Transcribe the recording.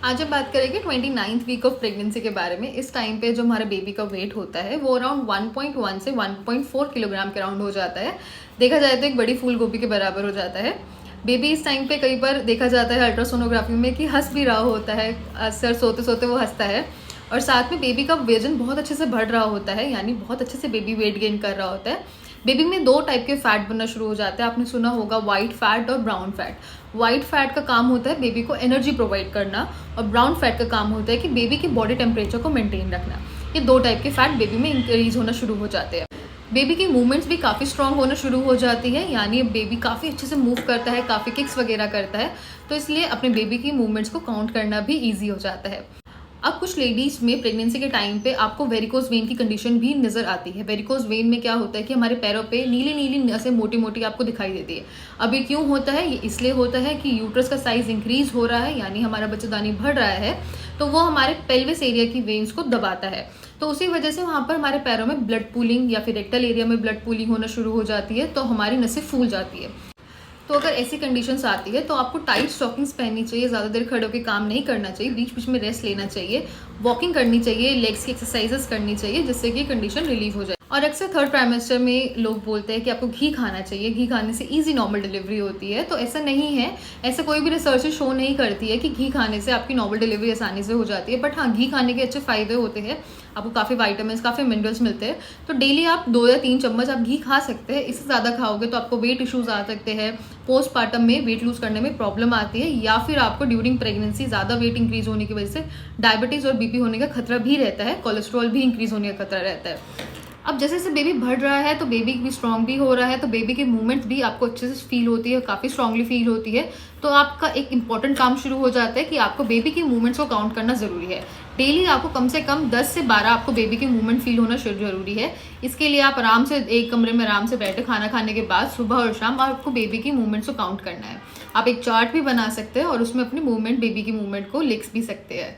आज हम बात करेंगे 29th वीक ऑफ प्रेगनेंसी के बारे में। इस टाइम पे जो हमारे बेबी का वेट होता है वो अराउंड 1.1 से 1.4 किलोग्राम के अराउंड हो जाता है। देखा जाए तो एक बड़ी फूल गोभी के बराबर हो जाता है। बेबी इस टाइम पे कई बार देखा जाता है अल्ट्रासोनोग्राफी में कि हंस भी रहा होता है, अक्सर सोते सोते वो हंसता है। और साथ में बेबी का वजन बहुत अच्छे से बढ़ रहा होता है, यानी बहुत अच्छे से बेबी वेट गेन कर रहा होता है। बेबी में 2 टाइप के फैट बनना शुरू हो जाते हैं। आपने सुना होगा वाइट फैट और ब्राउन फैट। वाइट फैट का काम होता है बेबी को एनर्जी प्रोवाइड करना, और ब्राउन फैट का काम होता है कि बेबी की बॉडी टेम्परेचर को मेंटेन रखना। ये 2 टाइप के फैट बेबी में इंक्रीज होना शुरू हो जाते हैं। बेबी की मूवमेंट्स भी काफ़ी स्ट्रांग होना शुरू हो जाती है, यानी बेबी काफ़ी अच्छे से मूव करता है, काफ़ी किक्स वगैरह करता है। तो इसलिए अपने बेबी की मूवमेंट्स को काउंट करना भी ईजी हो जाता है। अब कुछ लेडीज़ में प्रेगनेंसी के टाइम पे आपको वेरिकोज वेन की कंडीशन भी नज़र आती है। वेरिकोज वेन में क्या होता है कि हमारे पैरों पे नीली नीली नसें मोटी मोटी आपको दिखाई देती है। अब ये क्यों होता है? ये इसलिए होता है कि यूट्रस का साइज इंक्रीज हो रहा है, यानी हमारा बच्चेदानी बढ़ रहा है, तो वो हमारे पेल्विस एरिया की वेन्स को दबाता है। तो उसी वजह से वहाँ पर हमारे पैरों में ब्लड पूलिंग या फिर रेक्टल एरिया में ब्लड पूलिंग होना शुरू हो जाती है, तो हमारी नसें फूल जाती है। तो अगर ऐसी कंडीशंस आती है तो आपको टाइट स्टॉकिंग्स पहननी चाहिए, ज़्यादा देर खड़े होकर काम नहीं करना चाहिए, बीच बीच में रेस्ट लेना चाहिए, वॉकिंग करनी चाहिए, लेग्स की एक्सरसाइजेस करनी चाहिए, जिससे कि कंडीशन रिलीव हो जाए। और अक्सर 3rd ट्राइमेस्टर में लोग बोलते हैं कि आपको घी खाना चाहिए, घी खाने से ईजी नॉर्मल डिलीवरी होती है। तो ऐसा नहीं है, ऐसा कोई भी रिसर्च शो नहीं करती है कि घी खाने से आपकी नॉर्मल डिलीवरी आसानी से हो जाती है। बट हाँ, घी खाने के अच्छे फ़ायदे होते हैं, आपको काफ़ी वाइटामिन, काफ़ी मिनरल्स मिलते हैं। तो डेली आप 2 या 3 चम्मच आप घी खा सकते हैं। इससे ज़्यादा खाओगे तो आपको वेट इश्यूज़ आ सकते हैं, पोस्टपार्टम में वेट लूज़ करने में प्रॉब्लम आती है, या फिर आपको ड्यूरिंग प्रेगनेंसी ज़्यादा वेट इंक्रीज होने की वजह से डायबिटीज़ और बीपी होने का खतरा भी रहता है, कोलेस्ट्रॉल भी इंक्रीज होने का खतरा रहता है। अब जैसे जैसे बेबी बढ़ रहा है तो बेबी भी स्ट्रांग भी हो रहा है, तो बेबी की मूवमेंट भी आपको अच्छे से फील होती है, काफ़ी स्ट्रांगली फील होती है। तो आपका एक इंपॉर्टेंट काम शुरू हो जाता है कि आपको बेबी की मूवमेंट्स को काउंट करना ज़रूरी है। डेली आपको कम से कम 10 से 12 आपको बेबी की मूवमेंट फील होना ज़रूरी है। इसके लिए आप आराम से एक कमरे में आराम से बैठे खाना खाने के बाद सुबह और शाम आपको बेबी की मूवमेंट्स को काउंट करना है। आप एक चार्ट भी बना सकते हैं और उसमें अपनी मूवमेंट, बेबी की मूवमेंट को लिख भी सकते हैं।